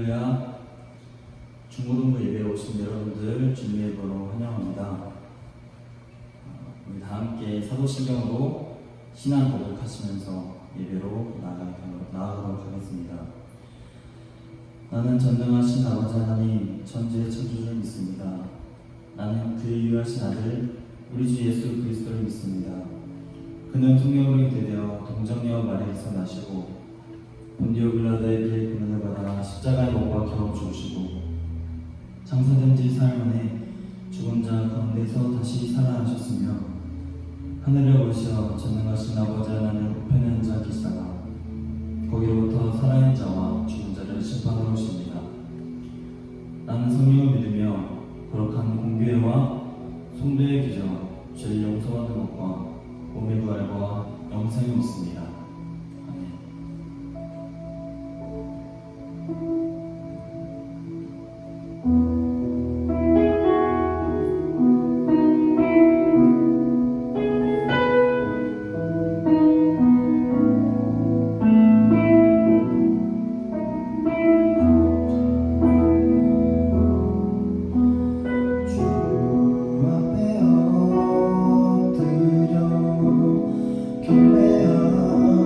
할렐루야. 중고등부 예배에 오신 여러분들 주님의 이름으로 환영합니다. 우리 다 함께 사도신경으로 신앙 고백하시면서 예배로 나아가도록 하겠습니다. 나는 전능하신 아버지 하나님 천지의 창조주를 믿습니다. 나는 그의 유일하신 아들 우리 주 예수 그리스도를 믿습니다. 그는 성령으로 인도되어 동정녀 마리아에서 나시고 본디오 빌라도의 피에 고난을 받아 십자가에 못 박혀 죽으시고 장사된 지 사흘 만에 죽은 자 가운데서 다시 살아나셨으며 하늘에 오르셔 전능하신 아버지 하나님 우편에 앉아 계시다가 거기로부터 살아있는 자와 죽은 자를 심판하러 오십니다. 나는 성령을 믿으며 거룩한 공교회와 성도의 규정, 죄를 용서하는 것과 몸의 부활과 영생을 믿습니다. 아멘. 경배하며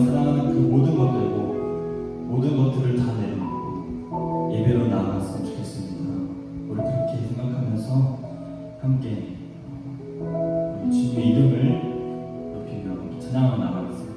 사랑하는 그 모든 것들고 모든 것들을 다 내려놓고 예배로 나아갔으면 좋겠습니다. 우리 그렇게 생각하면서 함께 우리 주님의 이름을 높이며 찬양하며 나아가겠습니다.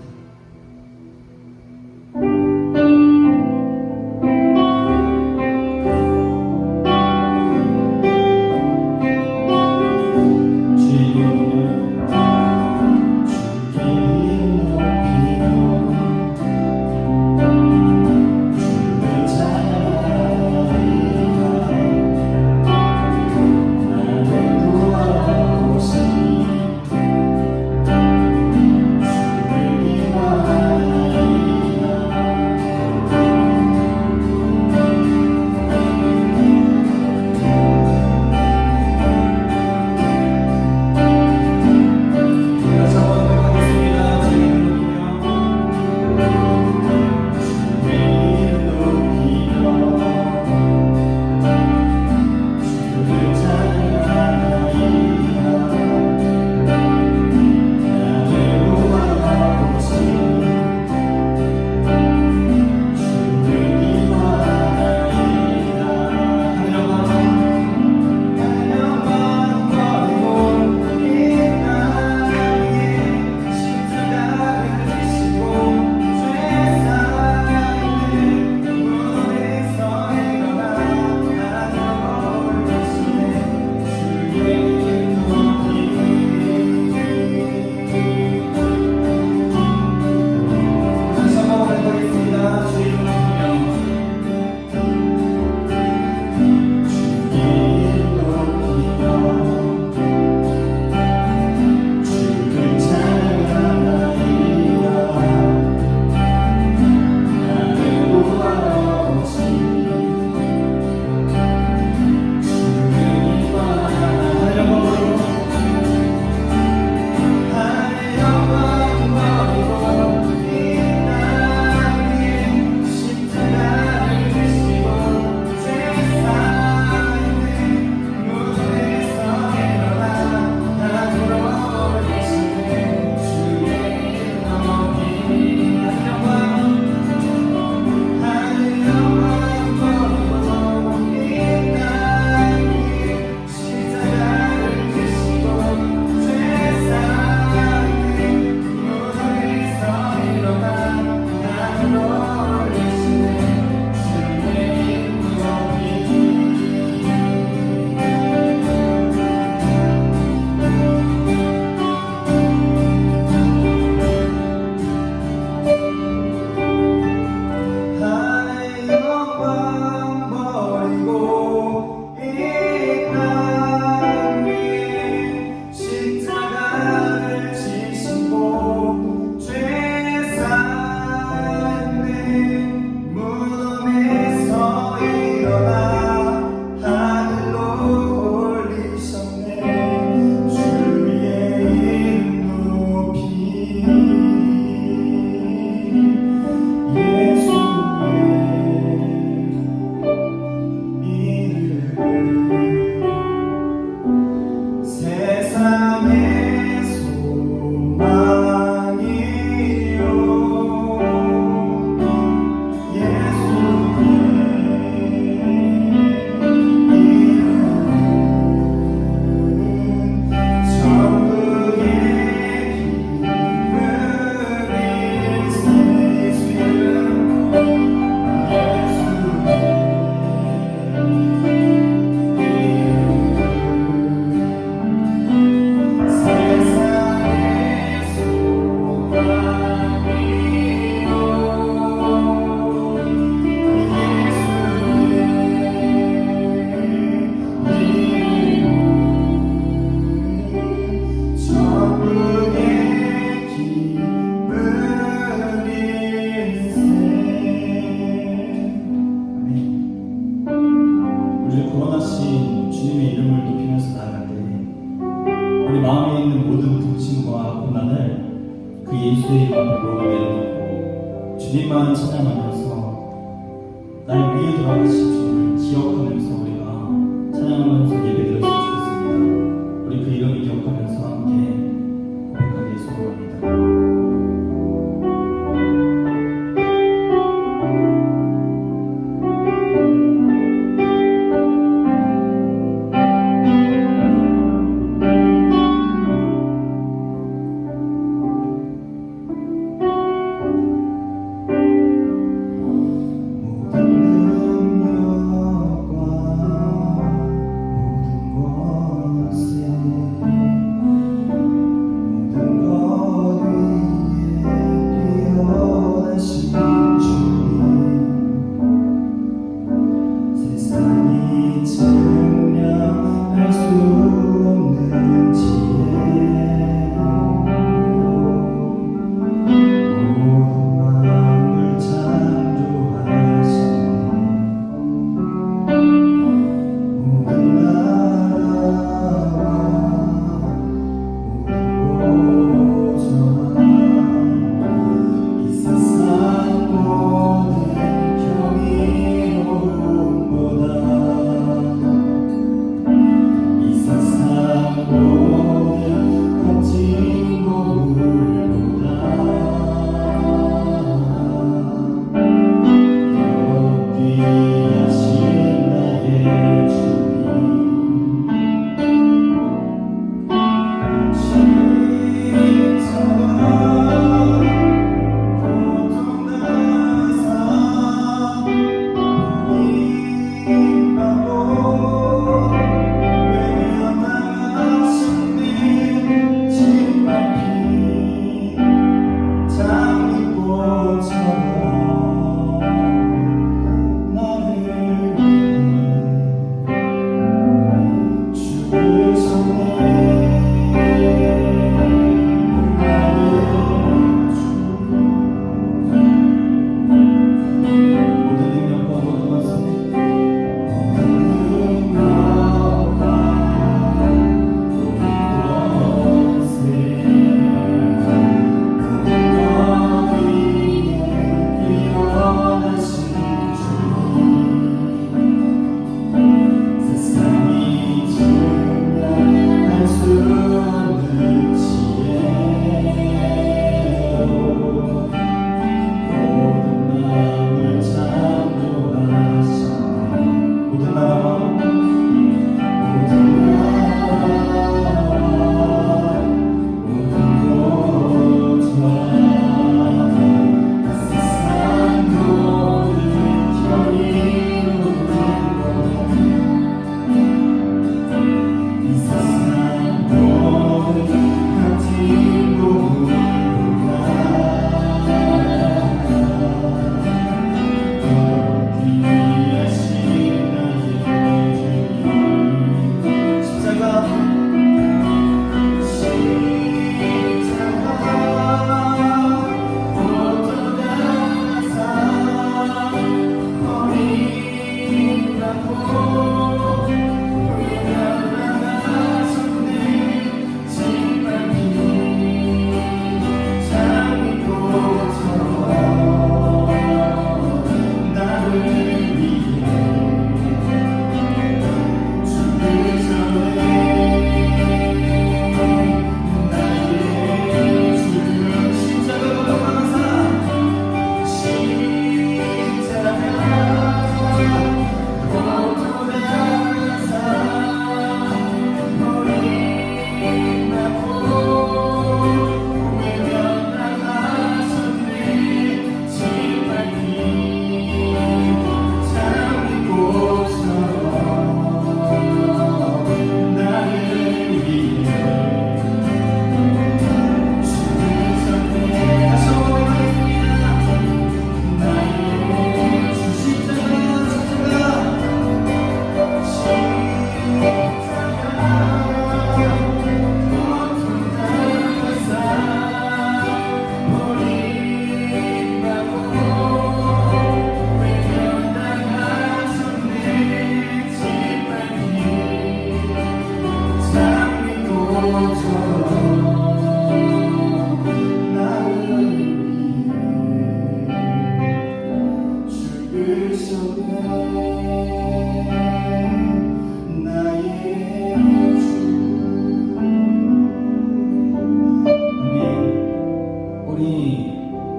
예수의 이름 앞에 모두 내려놓고 주님만 찬양하면서 날 위해 돌아가신 주님을 기억하면서 우리가 찬양하면서 예배드렸으면 좋겠습니다. 우리 그 이름을 기억하면서 함께 고백하기 소원합니다.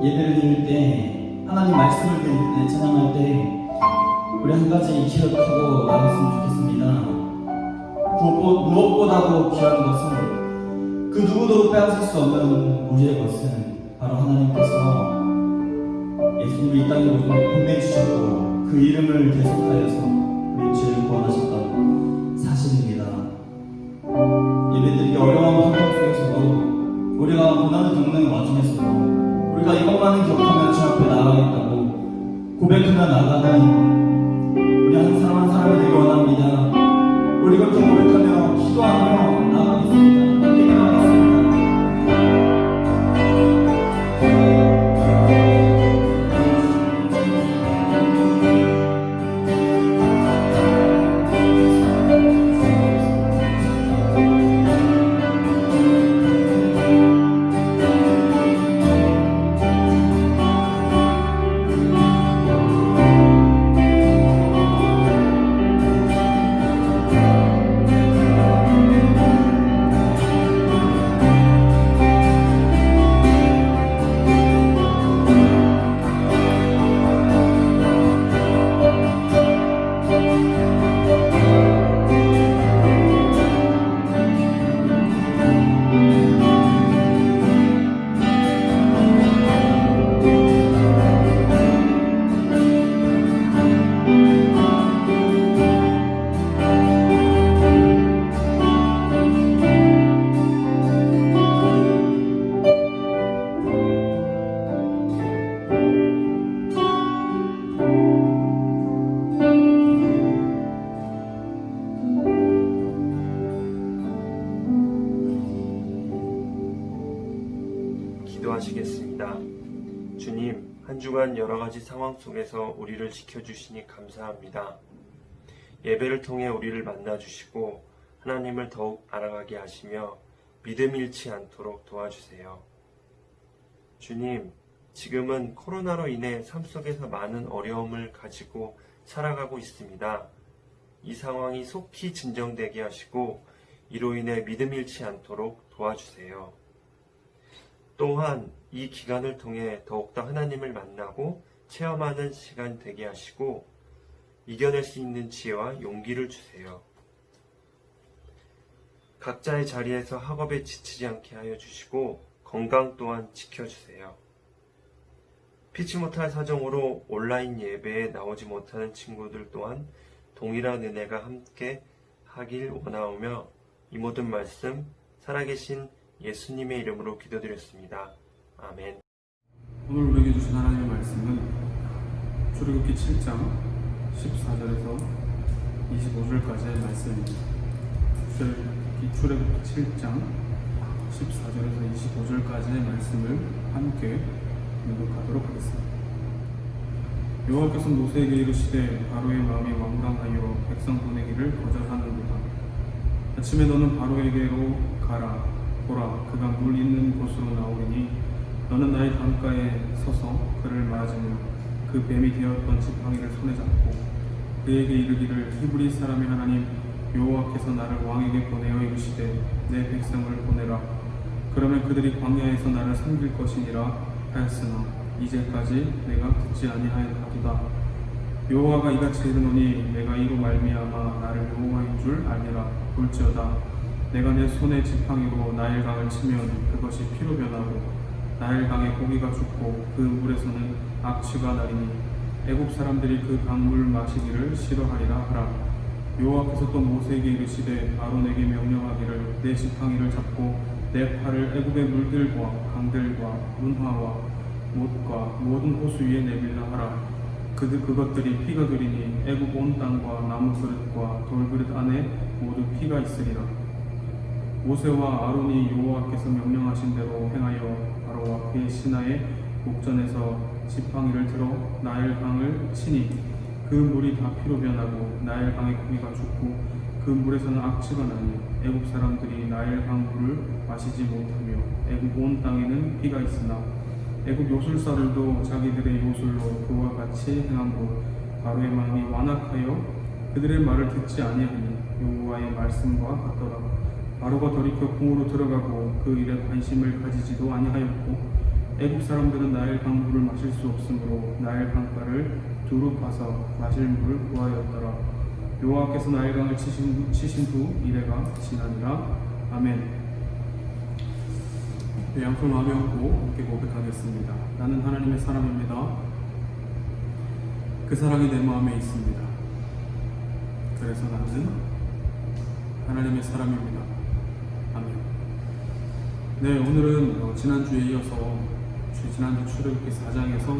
예배를 드릴 때, 하나님 말씀을 드릴 때, 찬양할 때 우리 한 가지 기억하고 나갔으면 좋겠습니다. 무엇보다도 귀한 것은, 그 누구도 빼앗을 수 없는 우리의 것은 바로 하나님께서 예수님을 이 땅에 보내주셨고 그 이름을 계속하여서 우리 죄를 구원하셨다는 사실입니다. 예배드리기 어려운 환경 속에서도, 우리가 고난을 겪는 와중에서도 우리가 이것만은 기억하면 주 앞에 나아가겠다고 고백하며 나가는 우리 한 사람 한 사람이 되기 원합니다. 우리 그렇게 고백하며 기도하며 나아가겠습니다. 함께 나아가겠습니다. 기도하시겠습니다. 주님, 한 주간 여러 가지 상황 속에서 우리를 지켜주시니 감사합니다. 예배를 통해 우리를 만나주시고 하나님을 더욱 알아가게 하시며 믿음 잃지 않도록 도와주세요. 주님, 지금은 코로나로 인해 삶 속에서 많은 어려움을 가지고 살아가고 있습니다. 이 상황이 속히 진정되게 하시고 이로 인해 믿음 잃지 않도록 도와주세요. 또한 이 기간을 통해 더욱더 하나님을 만나고 체험하는 시간 되게 하시고 이겨낼 수 있는 지혜와 용기를 주세요. 각자의 자리에서 학업에 지치지 않게 하여 주시고 건강 또한 지켜주세요. 피치 못할 사정으로 온라인 예배에 나오지 못하는 친구들 또한 동일한 은혜가 함께 하길 원하오며 이 모든 말씀 살아계신 예수님의 이름으로 기도드렸습니다. 아멘. 오늘 우리에게 주신 하나님의 말씀은 출애굽기 7장 14절에서 25절까지의 말씀입니다. 출애굽기 7장 14절에서 25절까지의 말씀을 함께 낭독하도록 하겠습니다. 여호와께서 모세에게 이르시되 바로의 마음이 완강하여 백성 보내기를 거절하는도다. 아침에 너는 바로에게로 가라. 보라, 그가 물 있는 곳으로 나오리니 너는 나의 강가에 서서 그를 맞으며 그 뱀이 되었던 지팡이를 손에 잡고 그에게 이르기를 히브리 사람의 하나님 여호와께서 나를 왕에게 보내어 이르시되 내 백성을 보내라. 그러면 그들이 광야에서 나를 섬길 것이니라 하였으나 이제까지 내가 듣지 아니하였도다. 여호와가 이같이 이르노니 내가 이로 말미암아 나를 여호와인 줄 알리라. 볼지어다 내가 내 손의 지팡이로 나일강을 치면 그것이 피로 변하고 나일강에 고기가 죽고 그 물에서는 악취가 나리니 애국 사람들이 그 강물 마시기를 싫어하리라 하라. 여호와께서 또 모세에게 이르시되 아론에게 명령하기를 내 지팡이를 잡고 내 팔을 애국의 물들과 강들과 운하와 못과 모든 호수 위에 내밀라 하라. 그것들이 피가 되리니 애국 온 땅과 나무 그릇과 돌그릇 안에 모두 피가 있으리라. 모세와 아론이 여호와께서 명령하신 대로 행하여 바로와 그의 신하의 목전에서 지팡이를 들어 나일강을 치니 그 물이 다 피로 변하고 나일강의 고기가 죽고 그 물에서는 악취가 나니 애국 사람들이 나일강 물을 마시지 못하며 애국 온 땅에는 피가 있으나 애국 요술사들도 자기들의 요술로 그와 같이 행함으로 바로의 마음이 완악하여 그들의 말을 듣지 아니하니 여호와의 말씀과 같더라. 바로가 돌이켜 궁으로 들어가고 그 일에 관심을 가지지도 아니하였고 애국 사람들은 나일 강물을 마실 수 없으므로 나일 강가를 두루 파서 마실 물을 구하였더라. 여호와께서 나일 강을 치신 후 이래가 지나니라. 아멘. 네, 양손 마음에 얹고 함께 고백하겠습니다. 나는 하나님의 사람입니다. 그 사랑이 내 마음에 있습니다. 그래서 나는 하나님의 사람입니다. 아멘. 네, 오늘은 지난주에 이어서 지난주 출애굽기 4장에서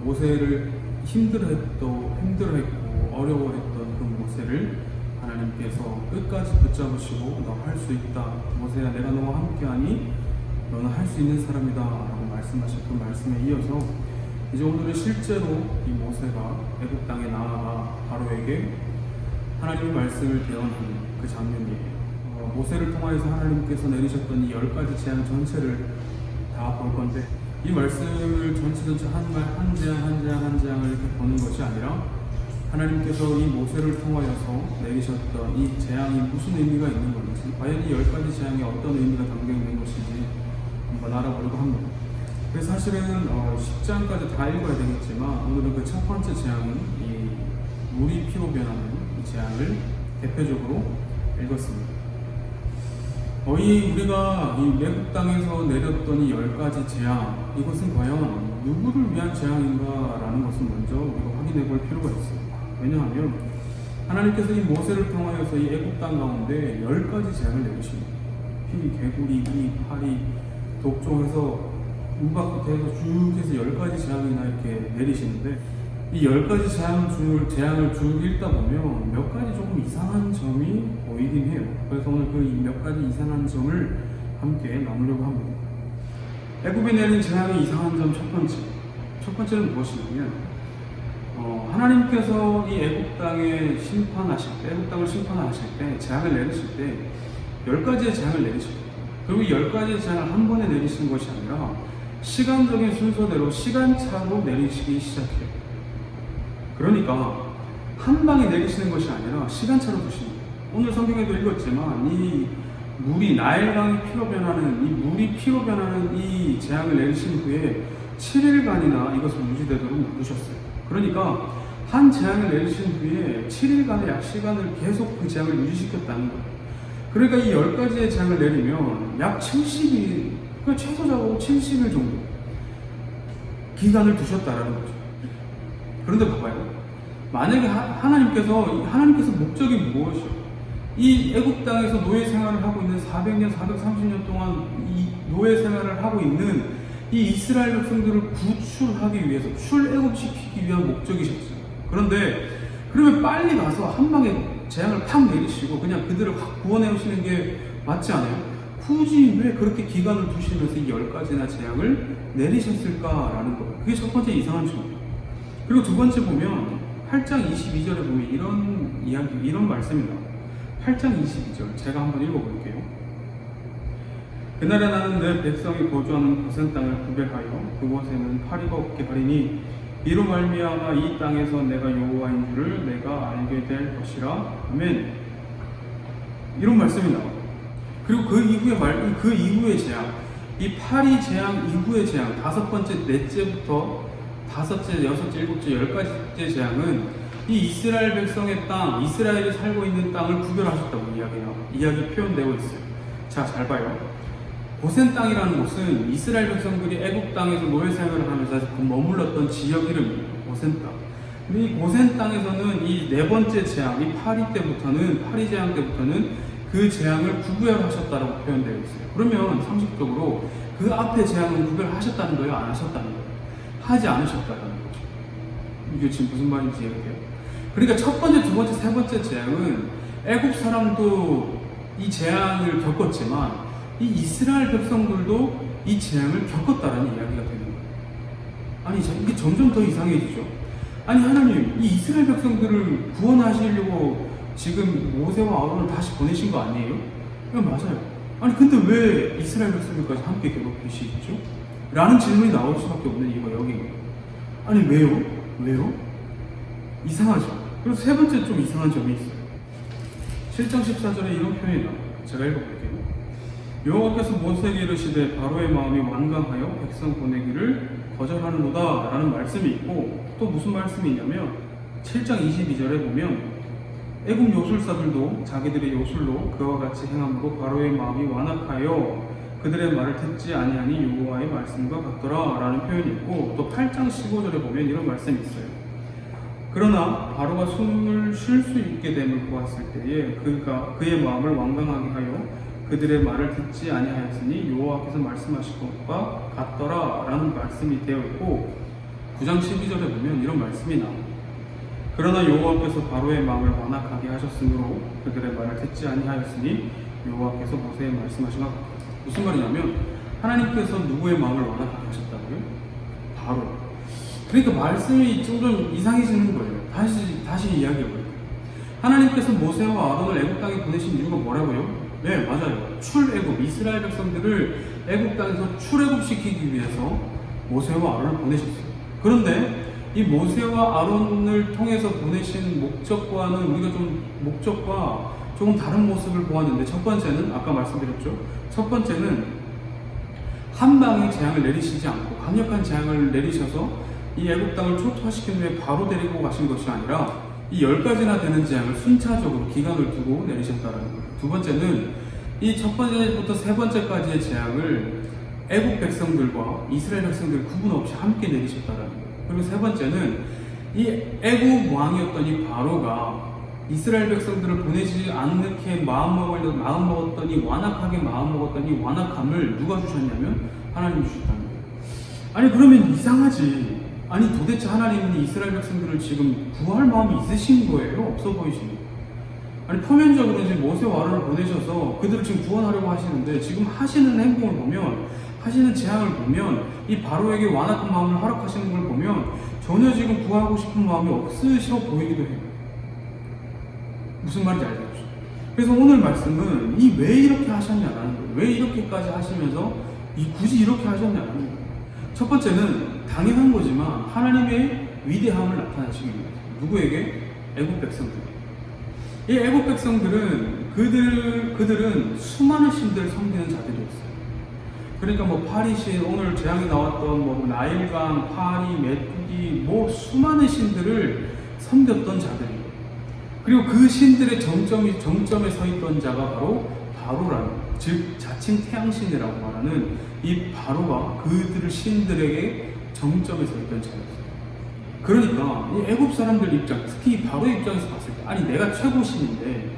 모세를 힘들어했고 어려워했던 그 모세를 하나님께서 끝까지 붙잡으시고 너 할 수 있다. 모세야, 내가 너와 함께하니 너는 할 수 있는 사람이다 라고 말씀하신 그 말씀에 이어서 이제 오늘은 실제로 이 모세가 애굽 땅에 나아가 바로에게 하나님의 말씀을 대언하는 그 장면이에요. 모세를 통하여서 하나님께서 내리셨던 이 10가지 재앙 전체를 다 볼 건데, 이 말씀을 전체 한 재앙을 이렇게 보는 것이 아니라 하나님께서 이 모세를 통하여서 내리셨던 이 재앙이 무슨 의미가 있는 건지, 과연 이 10가지 재앙에 어떤 의미가 담겨 있는 것인지 한번 알아보려고 합니다. 그래서 사실은 10장까지 다 읽어야 되겠지만 오늘은 그 첫 번째 재앙은 이 물이 피로 변하는 이 재앙을 대표적으로 읽었습니다. 우리가 이 애굽 땅에서 내렸던 이 10가지 재앙, 이것은 과연 누구를 위한 재앙인가라는 것을 먼저 우리가 확인해 볼 필요가 있습니다. 왜냐하면 하나님께서 이 모세를 통하여서 이 애굽 땅 가운데 10가지 재앙을 내리십니다. 피, 개구리, 이, 파리, 독종에서 우박부터 해서 쭉 해서 10가지 재앙이나 이렇게 내리시는데, 이 10가지 재앙을 쭉 읽다 보면 몇 가지 조금 이상한 점이 보이긴 해요. 그래서 오늘 그 몇 가지 이상한 점을 함께 나누려고 합니다. 애굽에 내린 재앙의 이상한 점 첫 번째는 무엇이냐면, 하나님께서 이 애굽 땅을 심판하실 때, 재앙을 내리실 때 10가지의 재앙을 내리십니다. 그리고 이 10가지의 재앙을 한 번에 내리시는 것이 아니라 시간적인 순서대로 시간차로 내리시기 시작해요. 그러니까 한 방에 내리시는 것이 아니라 시간차로 두십니다. 오늘 성경에도 읽었지만 이 물이 나일강이 피로 변하는 이 재앙을 내리신 후에 7일간이나 이것을 유지되도록 두셨어요. 그러니까 한 재앙을 내리신 후에 7일간의 약 시간을 계속 그 재앙을 유지시켰다는 거예요. 그러니까 이 10가지의 재앙을 내리면 약 70일, 그러니까 최소적으로 70일 정도 기간을 두셨다라는 거죠. 그런데 봐봐요. 만약에 하나님께서 목적이 무엇이요? 이 애굽 땅에서 노예 생활을 하고 있는 400년, 430년 동안 이 노예 생활을 하고 있는 이 이스라엘 백성들을 구출하기 위해서 출애굽시키기 위한 목적이셨어요. 그런데 그러면 빨리 가서 한 방에 재앙을 팍 내리시고 그냥 그들을 확 구원해 오시는 게 맞지 않아요? 굳이 왜 그렇게 기간을 두시면서 이 10가지나 재앙을 내리셨을까라는 거예요. 그게 첫 번째 이상한 점이에요. 그리고 두 번째 보면 8장 22절에 보면 이런 말씀이 나와요. 8장 22절 제가 한번 읽어볼게요. 그날에 나는 내 백성이 거주하는 고센 땅을 구별하여 그곳에는 파리가 없게 하리니 이로 말미암아 이 땅에서 내가 여호와인 줄을 내가 알게 될 것이라. 아멘. 이런 말씀이 나와요. 그리고 그 이후의 재앙, 이 파리 재앙 이후의 재앙, 다섯 번째, 넷째부터 다섯째, 여섯째, 일곱째, 10가지째 재앙은 이 이스라엘 백성의 땅, 이스라엘이 살고 있는 땅을 구별하셨다고 이야기 표현되고 있어요. 자, 잘 봐요. 고센 땅이라는 곳은 이스라엘 백성들이 애굽 땅에서 노예 생활을 하면서 머물렀던 지역 이름이에요. 고센 땅. 근데 이 고센 땅에서는 이 네 번째 재앙, 이 파리 재앙 때부터는 그 재앙을 구별하셨다라고 표현되어 있어요. 그러면 상식적으로 그 앞에 재앙은 구별하셨다는 거예요? 안 하셨다는 거예요? 하지 않으셨다는 거죠. 이게 지금 무슨 말인지 이해해요? 그러니까 첫 번째, 두 번째, 세 번째 재앙은 애굽 사람도 이 재앙을 겪었지만 이 이스라엘 백성들도 이 재앙을 겪었다라는 이야기가 되는 거예요. 아니, 이게 점점 더 이상해지죠. 아니, 하나님, 이 이스라엘 백성들을 구원하시려고 지금 모세와 아론을 다시 보내신 거 아니에요? 이건 맞아요. 아니, 근데 왜 이스라엘 백성들까지 함께 괴롭히시죠? 라는 질문이 나올 수밖에 없는 이유가 여기예요. 아니, 왜요? 이상하죠. 그리고 세 번째 좀 이상한 점이 있어요. 7장 14절에 이런 표현이 나와요. 제가 읽어볼게요. 여호와께서 모세에게 이르시되 바로의 마음이 완강하여 백성 보내기를 거절하는도다 라는 말씀이 있고, 또 무슨 말씀이 있냐면 7장 22절에 보면 애굽 요술사들도 자기들의 요술로 그와 같이 행함으로 바로의 마음이 완악하여 그들의 말을 듣지 아니하니 여호와의 말씀과 같더라 라는 표현이 있고, 또 8장 15절에 보면 이런 말씀이 있어요. 그러나 바로가 숨을 쉴 수 있게 됨을 보았을 때에 그의 마음을 완강하게 하여 그들의 말을 듣지 아니하였으니 여호와께서 말씀하신 것과 같더라 라는 말씀이 되어 있고, 9장 12절에 보면 이런 말씀이 나옵니다. 그러나 여호와께서 바로의 마음을 완악하게 하셨으므로 그들의 말을 듣지 아니하였으니 여호와께서 모세에 말씀하신 것 같더라. 무슨 말이냐면 하나님께서 누구의 마음을 완악하게 하셨다고요? 바로. 그러니까 말씀이 좀 이상해지는 거예요. 다시 이야기해볼게요. 하나님께서 모세와 아론을 애굽 땅에 보내신 이유가 뭐라고요? 네, 맞아요. 출애굽, 이스라엘 백성들을 애굽 땅에서 출애굽시키기 위해서 모세와 아론을 보내셨어요. 그런데 이 모세와 아론을 통해서 보내신 목적과는 목적과 조금 다른 모습을 보았는데, 첫 번째는 아까 말씀드렸죠. 첫 번째는 한 방에 재앙을 내리시지 않고 강력한 재앙을 내리셔서 이 애굽 땅을 초토화시킨 후에 바로 데리고 가신 것이 아니라 이 10가지나 되는 재앙을 순차적으로 기간을 두고 내리셨다는 거예요. 두 번째는 이 첫 번째부터 세 번째까지의 재앙을 애굽 백성들과 이스라엘 백성들 구분 없이 함께 내리셨다는 거예요. 그리고 세 번째는 이 애굽 왕이었던 이 바로가 이스라엘 백성들을 보내지 않게 마음먹었더니 완악하게 마음먹었더니 완악함을 누가 주셨냐면 하나님이 주셨다는 거예요. 아니 그러면 이상하지. 아니 도대체 하나님은 이스라엘 백성들을 지금 구할 마음이 있으신 거예요? 없어 보이시는 거예요? 아니 표면적으로 이제 모세와 아론을 보내셔서 그들을 지금 구원하려고 하시는데, 지금 하시는 행동을 보면, 하시는 재앙을 보면, 이 바로에게 완악한 마음을 허락하시는 걸 보면 전혀 지금 구하고 싶은 마음이 없으셔 보이기도 해요. 무슨 말인지 알겠죠? 그래서 오늘 말씀은 이 왜 이렇게 하셨냐라는 거예요. 왜 이렇게까지 하시면서 굳이 이렇게 하셨냐라는 거예요. 첫 번째는 당연한 거지만 하나님의 위대함을 나타내시기 위해서. 누구에게? 애굽 백성들. 이 애굽 백성들은 그들은 수많은 신들을 섬기는 자들이었어요. 그러니까 뭐 파리신, 오늘 재앙이 나왔던 뭐 나일강, 파리, 메뚜기, 뭐 수많은 신들을 섬겼던 자들이에요. 그리고 그 신들의 정점에 서 있던 자가 바로라는, 즉 자칭 태양신이라고 말하는 이 바로가 그들을 신들에게 정점에 서 있던 자였어요. 그러니까 이 애굽 사람들 입장, 특히 바로의 입장에서 봤을 때, 아니 내가 최고 신인데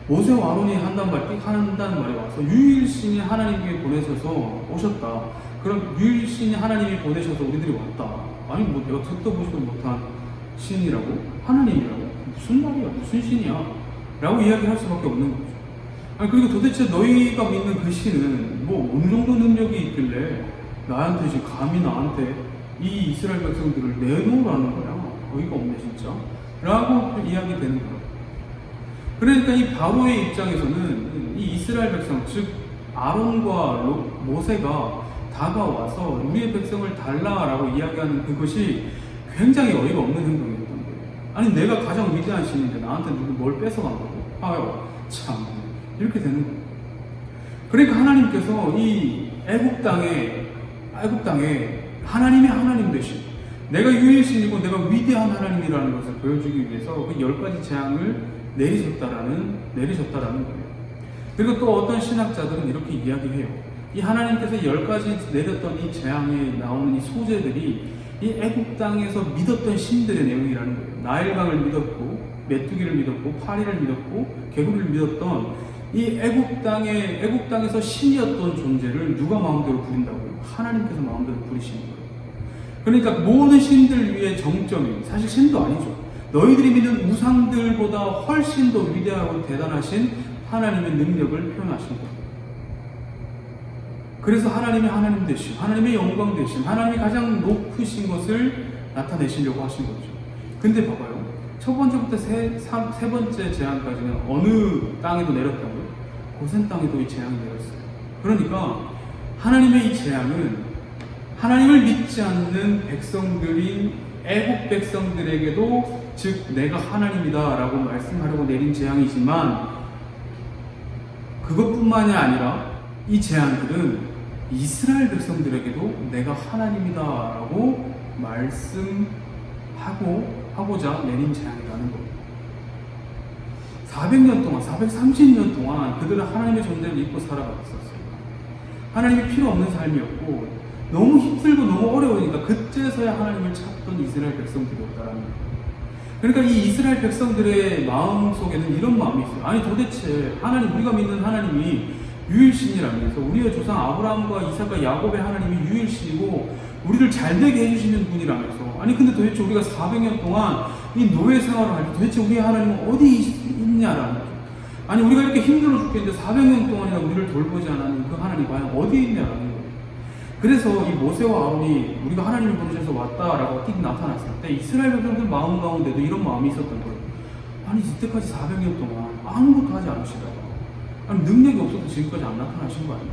모세와 아론이 한다는 말에 와서 유일신이 하나님께 보내셔서 오셨다. 그럼 유일신이 하나님이 보내셔서 우리들이 왔다. 아니 뭐 내가 듣도 보지도 못한 신이라고? 하나님이라고? 무슨 말이야? 무슨 신이야? 라고 이야기할 수밖에 없는 거죠. 아니 그리고 도대체 너희가 믿는 그 신은 뭐 어느 정도 능력이 있길래 나한테 지금 감히 나한테 이 이스라엘 백성들을 내놓으라는 거야? 어이가 없네 진짜. 라고 이야기되는 거야. 그러니까 이 바로의 입장에서는 이 이스라엘 백성, 즉 아론과 모세가 다가와서 우리의 백성을 달라라고 이야기하는 그것이 굉장히 어이가 없는 행동이었던 거예요. 아니 내가 가장 위대한 신인데 나한테 누구 뭘 뺏어간 거고? 아유 참, 이렇게 되는 거예요. 그러니까 하나님께서 이 애굽 땅에 하나님이 하나님 되신, 내가 유일신이고 내가 위대한 하나님이라는 것을 보여주기 위해서 그 10가지 재앙을 내리셨다라는 거예요. 그리고 또 어떤 신학자들은 이렇게 이야기해요. 이 하나님께서 10가지 내렸던 이 재앙에 나오는 이 소재들이 이 애굽 땅에서 믿었던 신들의 내용이라는 거예요. 나일강을 믿었고, 메뚜기를 믿었고, 파리를 믿었고, 개구리를 믿었던 이 애굽 땅에서 신이었던 존재를 누가 마음대로 부린다고요? 하나님께서 마음대로 부리시는 거예요. 그러니까 모든 신들 위에 정점이, 사실 신도 아니죠. 너희들이 믿는 우상들보다 훨씬 더 위대하고 대단하신 하나님의 능력을 표현하신 거예요. 그래서 하나님이 하나님 되심, 하나님의 영광 되심, 하나님이 가장 높으신 것을 나타내시려고 하신 거죠. 근데 봐봐요. 첫 번째부터 세 번째 재앙까지는 어느 땅에도 내렸다고요? 고센 땅에도 이 재앙이 내렸어요. 그러니까 하나님의 이 재앙은 하나님을 믿지 않는 백성들인 애국 백성들에게도 즉 내가 하나님이다 라고 말씀하려고 내린 재앙이지만 그것뿐만이 아니라 이 재앙들은 이스라엘 백성들에게도 내가 하나님이다 라고 말씀하고자 내린 재앙이라는 겁니다. 400년 동안, 430년 동안 그들은 하나님의 존재를 믿고 살아갔었어요. 하나님이 필요 없는 삶이었고 너무 힘들고 너무 어려우니까 그때서야 하나님을 찾던 이스라엘 백성들이었다라는 거예요. 그러니까 이 이스라엘 백성들의 마음 속에는 이런 마음이 있어요. 아니 도대체 하나님, 우리가 믿는 하나님이 유일신이라면서 우리의 조상 아브라함과 이삭과 야곱의 하나님이 유일신이고 우리를 잘되게 해주시는 분이라면서 아니 근데 도대체 우리가 400년 동안 이 노예 생활을 할 때 도대체 우리의 하나님은 어디 있냐라는 거죠. 아니 우리가 이렇게 힘들어 죽겠는데 400년 동안이나 우리를 돌보지 않았는 그 하나님 과연 어디에 있냐라는 거예요. 그래서 이 모세와 아론이 우리가 하나님을 부르셔서 왔다라고 띡 나타났을 때 이스라엘 백성들 마음 가운데도 이런 마음이 있었던 거예요. 아니 이때까지 400년 동안 아무것도 하지 않으시다가 아니 능력이 없어서 지금까지 안 나타나신 거 아니에요?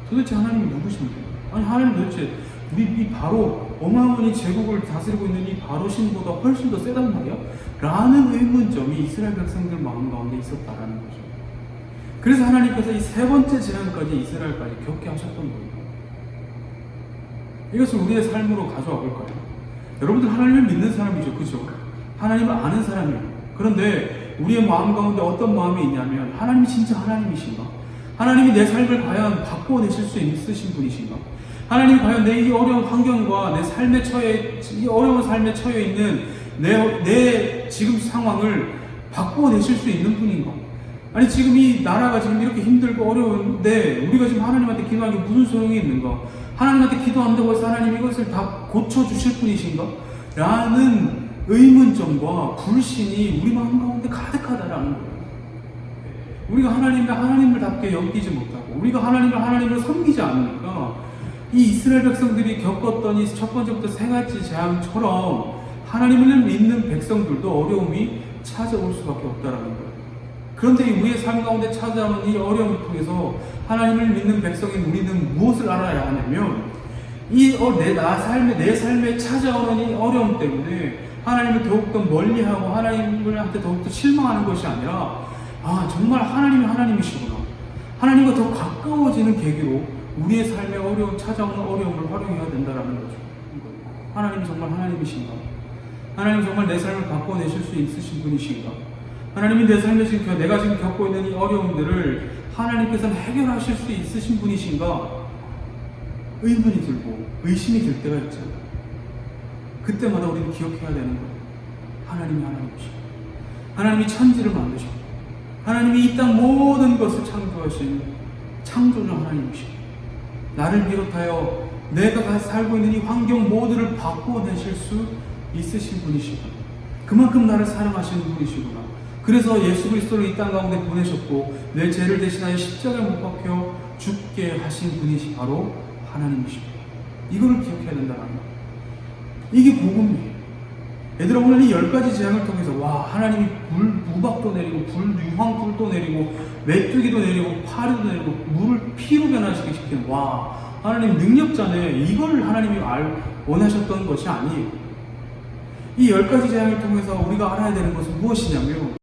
도대체 하나님이 누구신데요? 아니 하나님 도대체 이 바로 어마어마한 제국을 다스리고 있는 이 바로 신보다 훨씬 더 세단 말이야? 라는 의문점이 이스라엘 백성들 마음 가운데 있었다라는 거죠. 그래서 하나님께서 이 세 번째 재앙까지 이스라엘까지 겪게 하셨던 거예요. 이것을 우리의 삶으로 가져와 볼까요? 여러분들 하나님을 믿는 사람이죠. 그죠? 하나님을 아는 사람이에요. 그런데 우리의 마음 가운데 어떤 마음이 있냐면 하나님이 진짜 하나님이신가? 하나님이 내 삶을 과연 바꿔내실 수 있으신 분이신가? 하나님이 과연 내 이 어려운 환경과 내 삶에 이 어려운 삶에 처해 있는 내 지금 상황을 바꿔내실 수 있는 분인가? 아니 지금 이 나라가 지금 이렇게 힘들고 어려운데 우리가 지금 하나님한테 기도하는 게 무슨 소용이 있는가? 하나님한테 기도한다고 해서 하나님 이것을 다 고쳐주실 분이신가? 라는 의문점과 불신이 우리 마음 가운데 가득하다라는 거예요. 우리가 하나님을답게 여기지 못하고 우리가 하나님을 섬기지 않으니까 이 이스라엘 백성들이 겪었던 이 첫 번째부터 세 가지 재앙처럼 하나님을 믿는 백성들도 어려움이 찾아올 수밖에 없다라는 거예요. 그런데 우리의 삶 가운데 찾아오는 이 어려움을 통해서 하나님을 믿는 백성인 우리는 무엇을 알아야 하냐면 내 삶에 찾아오는 이 어려움 때문에 하나님을 더욱더 멀리하고 하나님한테 더욱더 실망하는 것이 아니라 정말 하나님이 하나님이시구나. 하나님과 더 가까워지는 계기로 우리의 삶에 찾아오는 어려움을 활용해야 된다는 거죠. 하나님이 정말 하나님이신가? 하나님 정말 내 삶을 바꿔내실 수 있으신 분이신가? 하나님이 내 삶에 내가 지금 겪고 있는 이 어려움들을 하나님께서는 해결하실 수 있으신 분이신가? 의문이 들고 의심이 들 때가 있잖아요. 그때마다 우리는 기억해야 되는 거예요. 하나님이 하나님이시고 하나님이 천지를 만드셨고 하나님이 이 땅 모든 것을 창조하신 창조주 하나님이시고 나를 비롯하여 내가 살고 있는 이 환경 모두를 바꿔내실 수 있으신 분이시구나. 그만큼 나를 사랑하시는 분이시구나. 그래서 예수 그리스도를 이 땅 가운데 보내셨고 내 죄를 대신하여 십자가에 못 박혀 죽게 하신 분이 바로 하나님이십니다. 이거를 기억해야 된다는 거예요. 이게 복음이에요. 얘들아 오늘 이 10가지 재앙을 통해서 하나님이 무박도 내리고 유황불도 내리고 메뚜기도 내리고 파리도 내리고 물을 피로 변화시키게 시키는 하나님 능력자네. 이걸 하나님이 원하셨던 것이 아니에요. 이 10가지 재앙을 통해서 우리가 알아야 되는 것은 무엇이냐면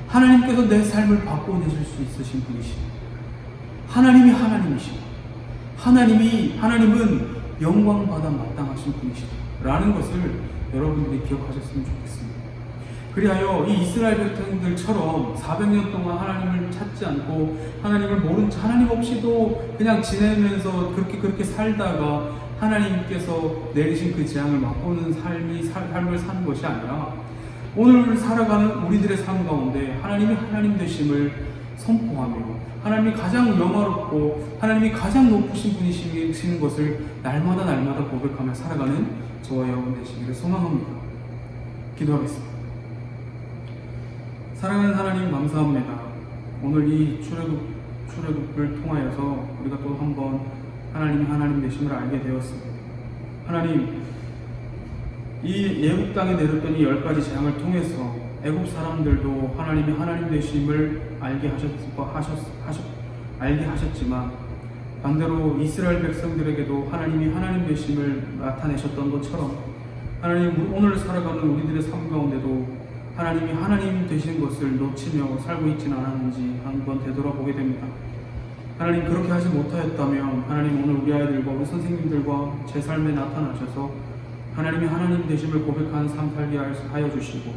하나님께서 내 삶을 바꿔내실 수 있으신 분이시고 하나님이 하나님이시고 하나님은 영광받아 마땅하신 분이시다 라는 것을 여러분들이 기억하셨으면 좋겠습니다. 그리하여 이 이스라엘 백성들처럼 400년 동안 하나님을 찾지 않고 하나님을 모른 채 하나님 없이도 그냥 지내면서 그렇게 살다가 하나님께서 내리신 그 재앙을 맛보는 삶을 사는 것이 아니라 오늘 살아가는 우리들의 삶 가운데 하나님이 하나님 되심을 선포하며 하나님이 가장 영화롭고 하나님이 가장 높으신 분이시는 것을 날마다 고백하며 살아가는 저와 여러분 되시기를 소망합니다. 기도하겠습니다. 사랑하는 하나님 감사합니다. 오늘 이 출애굽을 통하여서 우리가 또 한번 하나님이 하나님 되심을 알게 되었습니다. 하나님, 이 애굽 땅에 내렸던 이 10가지 재앙을 통해서 애굽 사람들도 하나님이 하나님 되심을 알게 알게 하셨지만 반대로 이스라엘 백성들에게도 하나님이 하나님 되심을 나타내셨던 것처럼 하나님 오늘 살아가는 우리들의 삶 가운데도 하나님이 하나님 되신 것을 놓치며 살고 있지는 않았는지 한번 되돌아보게 됩니다. 하나님 그렇게 하지 못하였다면 하나님 오늘 우리 아이들과 우리 선생님들과 제 삶에 나타나셔서 하나님이 하나님 되심을 고백하는 삶 살게 하여 주시고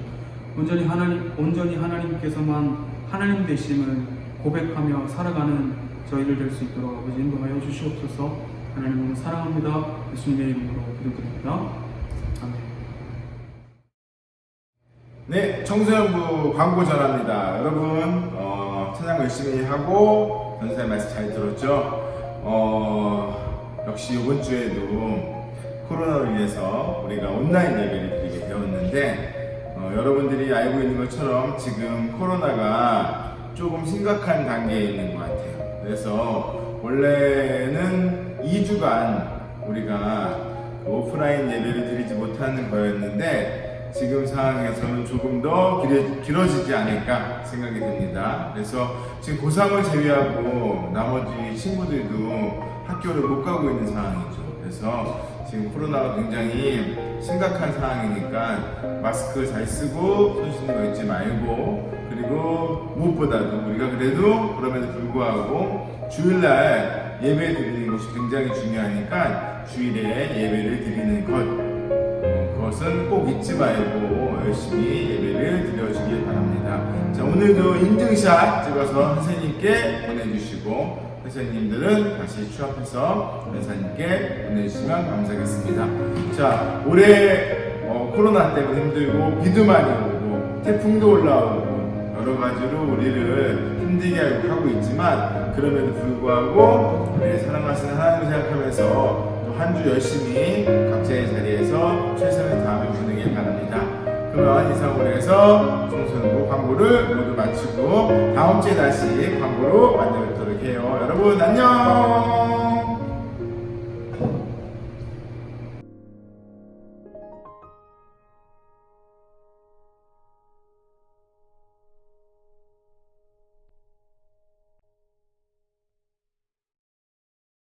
온전히 하나님께서만 하나님 되심을 고백하며 살아가는 저희를 될 수 있도록 아버지 인도하여 주시옵소서. 하나님 오늘 사랑합니다. 예수님의 이름으로 기도드립니다. 아멘. 네, 청소년부 광고 전합니다. 여러분 찬양 열심히 하고 전사의 말씀 잘 들었죠? 역시 이번 주에도 코로나로 인해서 우리가 온라인 예배를 드리게 되었는데 여러분들이 알고 있는 것처럼 지금 코로나가 조금 심각한 단계에 있는 것 같아요. 그래서 원래는 2주간 우리가 오프라인 예배를 드리지 못하는 거였는데 지금 상황에서는 조금 더 길어지지 않을까 생각이 듭니다. 그래서 지금 고3을 제외하고 나머지 친구들도 학교를 못 가고 있는 상황이죠. 그래서 지금 코로나가 굉장히 심각한 상황이니까 마스크 잘 쓰고 손 씻는 거 잊지 말고, 그리고 무엇보다도 우리가 그래도 그럼에도 불구하고 주일날 예배 드리는 것이 굉장히 중요하니까 주일에 예배를 드리는 그것은 꼭 잊지 말고 열심히 예배를 드려주길 바랍니다. 자, 오늘도 인증샷 찍어서 선생님께 보내주시고 선생님들은 다시 취합해서 선생님께 보내주시면 감사하겠습니다. 자, 올해 코로나 때문에 힘들고 비도 많이 오고 태풍도 올라오고 여러 가지로 우리를 힘들게 하고 있지만 그럼에도 불구하고 우리 사랑하시는 하나님을 생각하면서 또 한 주 열심히 각자의 자리에서 최선을 다하며 보내길 바랍니다. 그러면 이상으로 해서 청소년부 광고를 모두 마치고 다음 주에 다시 광고로 만나뵙도록 해요. 여러분 안녕.